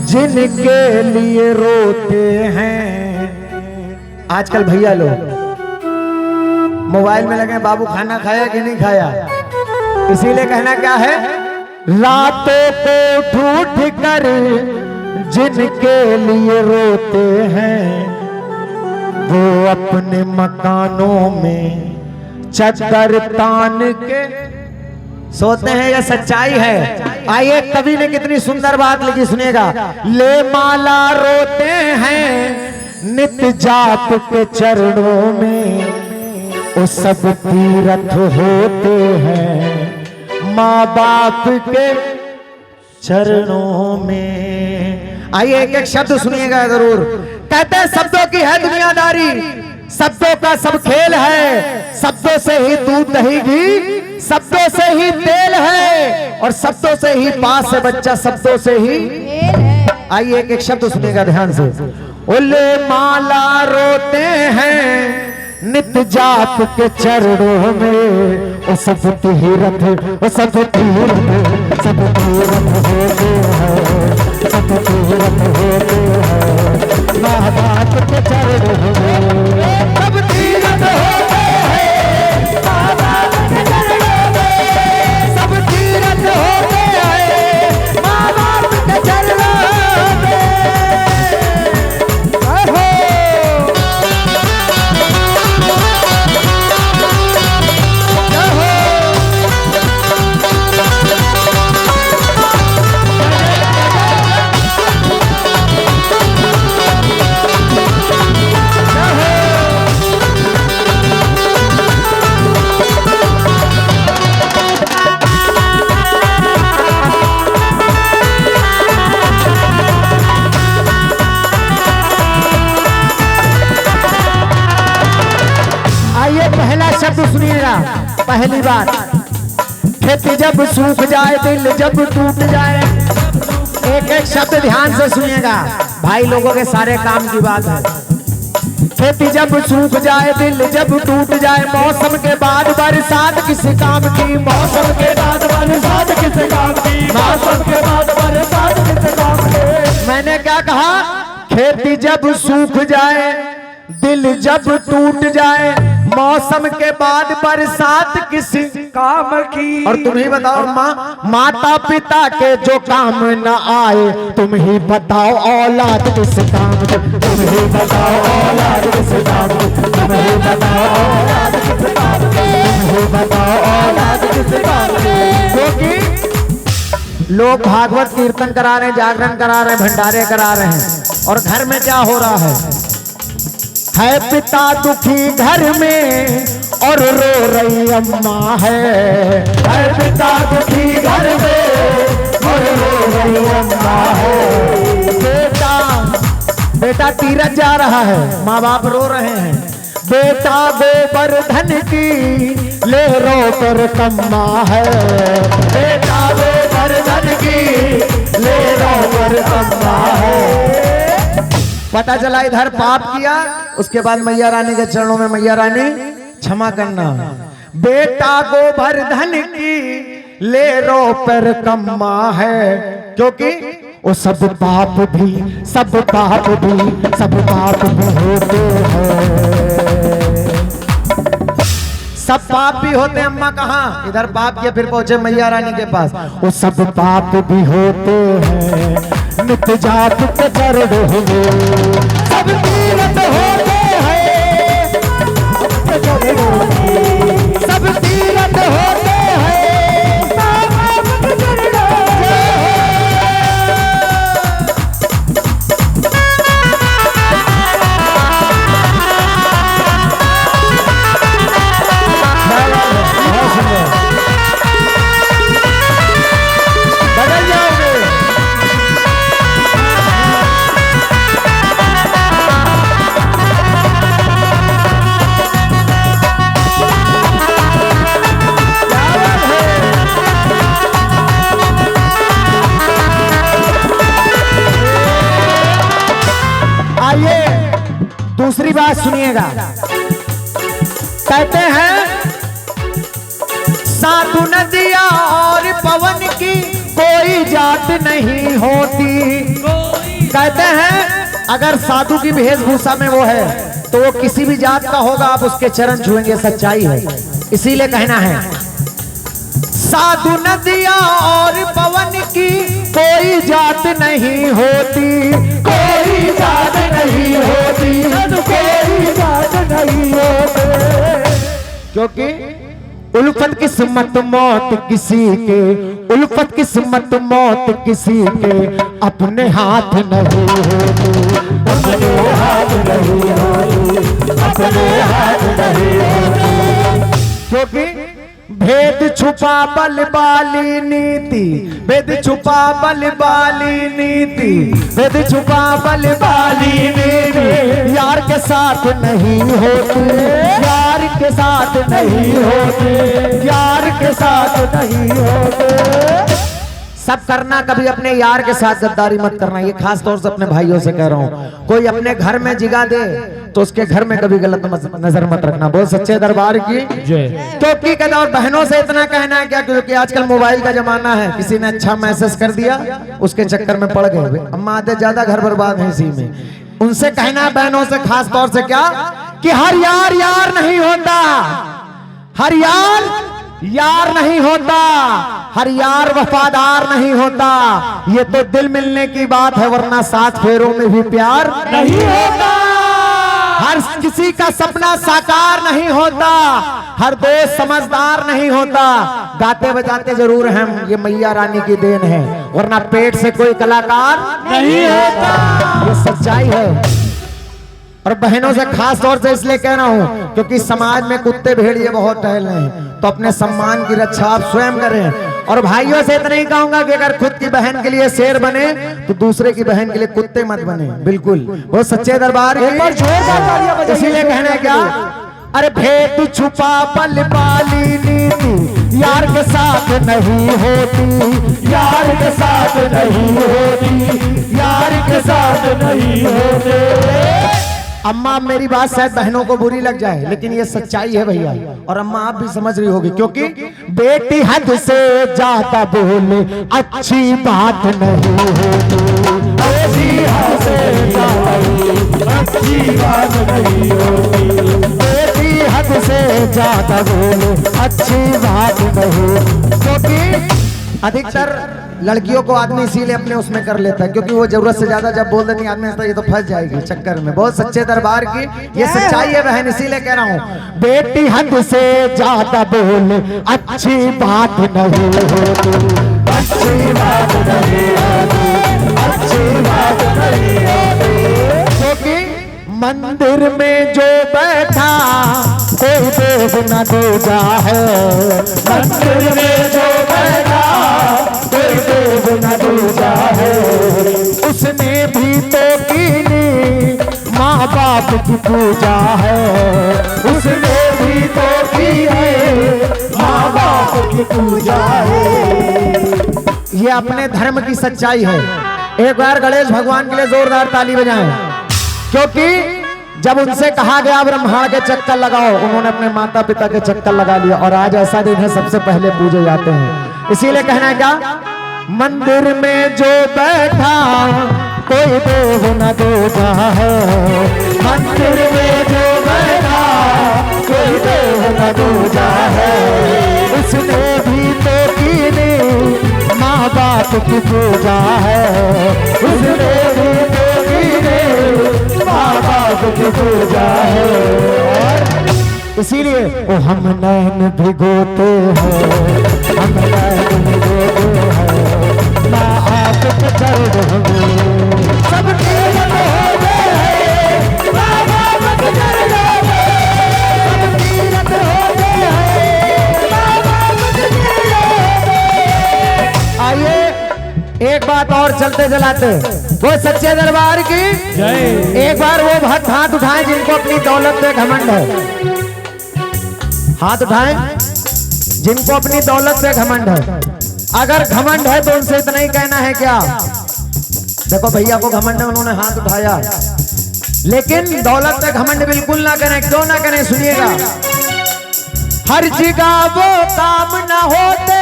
जिनके लिए रोते हैं। आजकल भैया लोग मोबाइल में लगे, बाबू खाना खाया कि नहीं खाया, इसीलिए कहना क्या है, रातों को ठूठ कर जिनके लिए रोते हैं, वो अपने मकानों में चद्दर तान के सोते हैं। यह सच्चाई है। आइए, कवि ने कितनी सुंदर बात लिखी, सुनिएगा। ले माला रोते हैं नित जात के चरणों में, वो सब तीरथ होते हैं माँ बाप के चरणों में। आइए, एक एक शब्द सुनिएगा जरूर। कहते हैं शब्दों की है दुनियादारी, शब्दों का सब खेल है, शब्दों से ही दूध दही घी, शब्दों से ही तेल है, और शब्दों से ही पास है बच्चा, शब्दों से ही। आइए, एक एक शब्द सुनिएगा ध्यान से। ओले माला रोते हैं नित जात के चरणों में, ओ सब तीरथ, ओ सब तीरथ, सब तीरथ होते हैं, सब तीरथ होते हैं माँ बाप के चरणों में, सब तीरथ होते हैं माँ बाप के चरणों में, सब तीरथ होते हैं माँ बाप के चरणों में। सुनिएगा, पहली बात, खेती जब सूख जाए, दिल जब टूट जाए। एक एक शब्द ध्यान से सुनिएगा, भाई लोगों के सारे काम की बात है। खेती जब सूख जाए, दिल जब टूट जाए, मौसम के बाद बरसात किस काम की, मौसम के बाद बरसात किस काम की, मौसम के बाद बरसात किस काम की। मैंने क्या कहा, खेती जब सूख जाए, दिल जब टूट जाए, मौसम के बाद बरसात किस काम की। और तुम ही बताओ माँ, माता पिता के जो काम न आए, तुम ही बताओ औलाद किस काम की, तुम ही बताओ औलाद किस काम की, तुम ही बताओ औलाद किस काम की, तुम ही बताओ औलाद किस काम की। क्योंकि लोग भागवत कीर्तन करा रहे हैं, जागरण करा रहे हैं, भंडारे करा रहे हैं, और घर में क्या हो रहा है पिता दुखी घर में और रो रही अम्मा है पिता दुखी घर में और रो रही अम्मा है। बेटा तीरथ जा रहा है, माँ बाप रो रहे हैं। बेटा गोवर्धन की ले रो कर कम्मा है, बेटा गोवर्धन की ले रो कर कम्मा है। पता चला इधर पाप किया, उसके बाद मैया रानी के चरणों में मैया रानी क्षमा करना। बेटा गोवर्धन की ले रो पर कम्मा है, क्योंकि वो सब पाप भी, सब पाप भी, सब पाप भी होते हैं, सब पाप भी होते हैं। अम्मा कहाँ, इधर पाप किया, फिर पहुंचे मैया रानी के पास। वो सब पाप भी होते हैं नित जात के चरणों में, सब तीरथ होते हैं, सब तीरथ होते हैं। दूसरी बात सुनिएगा, कहते हैं साधु नदिया और पवन की कोई जात नहीं होती, कहते हैं अगर साधु की वेशभूषा में वो है तो वो किसी भी जात का होगा, आप उसके चरण छुएंगे, सच्चाई है। इसीलिए कहना है साधु नदिया और पवन की कोई जात नहीं होती, कोई जात नहीं होती, कोई जात नहीं होती, क्योंकि उल्फत किस्मत मौत किसी के, उल्फत किस्मत मौत किसी के अपने हाथ नहीं होती, अपने हाथ नहीं होती, अपने हाथ नहीं होती, क्योंकि भेद छुपा बल बाली नीति, भेद छुपा बल बाली नीति, भेद छुपा बल बाली नीति, यार के साथ नहीं होती, यार के साथ नहीं होती, यार के साथ नहीं होती। सब करना, कभी अपने यार के साथ गद्दारी मत करना, ये खास तौर से अपने भाइयों से कह रहा हूँ। कोई अपने घर में जिगा दे तो उसके घर में कभी गलत नजर मत रखना। बहुत सच्चे दरबार की क्योंकि कहता, और बहनों से इतना कहना है क्या, क्योंकि आजकल मोबाइल का जमाना है, किसी ने अच्छा मैसेज कर दिया उसके चक्कर में पड़ गए, अम्मा आधे ज्यादा घर बर्बाद है इसी में। उनसे कहना है बहनों से खास तौर से क्या, कि हर यार यार नहीं होता, हर यार यार नहीं होता, हर यार वफादार नहीं होता, ये तो दिल मिलने की बात है, वरना 7 फेरों में भी प्यार नहीं होता। हर किसी का सपना साकार नहीं होता, हर दोस्त समझदार नहीं होता, गाते बजाते जरूर हम, ये मैया रानी की देन है, वरना पेट से कोई कलाकार नहीं होता, ये सच्चाई है। और बहनों से खास तौर से इसलिए कह रहा हूं क्योंकि समाज में कुत्ते भेड़िए बहुत टहल रहे हैं, तो अपने सम्मान की रक्षा आप स्वयं करें। और भाइयों से इतना ही कहूंगा कि अगर खुद की बहन के लिए शेर बने तो दूसरे की बहन के लिए कुत्ते मत बने, बिल्कुल। वो सच्चे दरबार इसीलिए कहना है क्या, अरे भेद छुपा बल बाली नीति, यार के साथ नहीं होती, यार के साथ नहीं होती, यार के साथ नहीं होते। अम्मा मेरी बात शायद बहनों को बुरी लग जाए, लेकिन ये सच्चाई है भैया, और अम्मा आप भी समझ रही होगी, क्योंकि बेटी हद से ज्यादा बोले अच्छी बात नहीं होती, बेटी हद से ज्यादा अच्छी बात नहीं होती, बेटी हद से ज्यादा बोले अच्छी बात नहीं, क्योंकि अधिकतर लड़कियों को आदमी इसीलिए अपने उसमें कर लेता है, क्योंकि वो जरूरत से ज्यादा जब बोल देती आदमी ये तो फंस जाएगी चक्कर में। बहुत सच्चे दरबार की ये सच्चाई है बहन, इसीलिए कह रहा हूँ बेटी हद से ज्यादा बोले अच्छी बात नहीं होती, अच्छी बात नहीं होती, अच्छी बात नहीं होती, क्योंकि मंदिर में जो बैठा कोई देव न दूजा है, मंदिर में जो बैठा कोई देव न दूजा है, उसने भी तो कीनी माँ बाप की पूजा है, उसने भी तो कीनी माँ बाप की पूजा है। ये अपने धर्म की सच्चाई है। एक बार गणेश भगवान के लिए जोरदार ताली बजाएं, क्योंकि जब उनसे कहा गया ब्रह्मांड के चक्कर लगाओ, उन्होंने अपने माता पिता के चक्कर लगा लिया, और आज ऐसा दिन है सबसे पहले पूजे जाते हैं। इसीलिए कहना है क्या, मंदिर में जो बैठा कोई देव न दूजा है, मंदिर में जो बैठा कोई देव न दूजा है, उसने भी तो कीनी माँ बाप की पूजा है, उसने भी तो कीनी माँ बाप की पूजा है। इसीलिए वो हम नैन भिगोते हैं, हम नैन भिगोते हैं, माँ आप के दर्द हमें सब तीरथ होते हैं, माँ बाप के दर्द हमें सब तीरथ होते हैं, माँ बाप के दर्द हमें। आइए एक बात और चलते चलाते, वो सच्चे दरबार की एक बार वो भक्त हाथ उठाएं जिनको अपनी दौलत पे घमंड है, हाथ उठाएं जिनको अपनी दौलत पे घमंड है। अगर घमंड है तो उनसे इतना ही कहना है क्या, देखो भैया को घमंड है, उन्होंने हाथ उठाया, लेकिन दौलत पे घमंड बिल्कुल ना करें। क्यों ना करें, सुनिएगा। हर जगह वो काम ना होते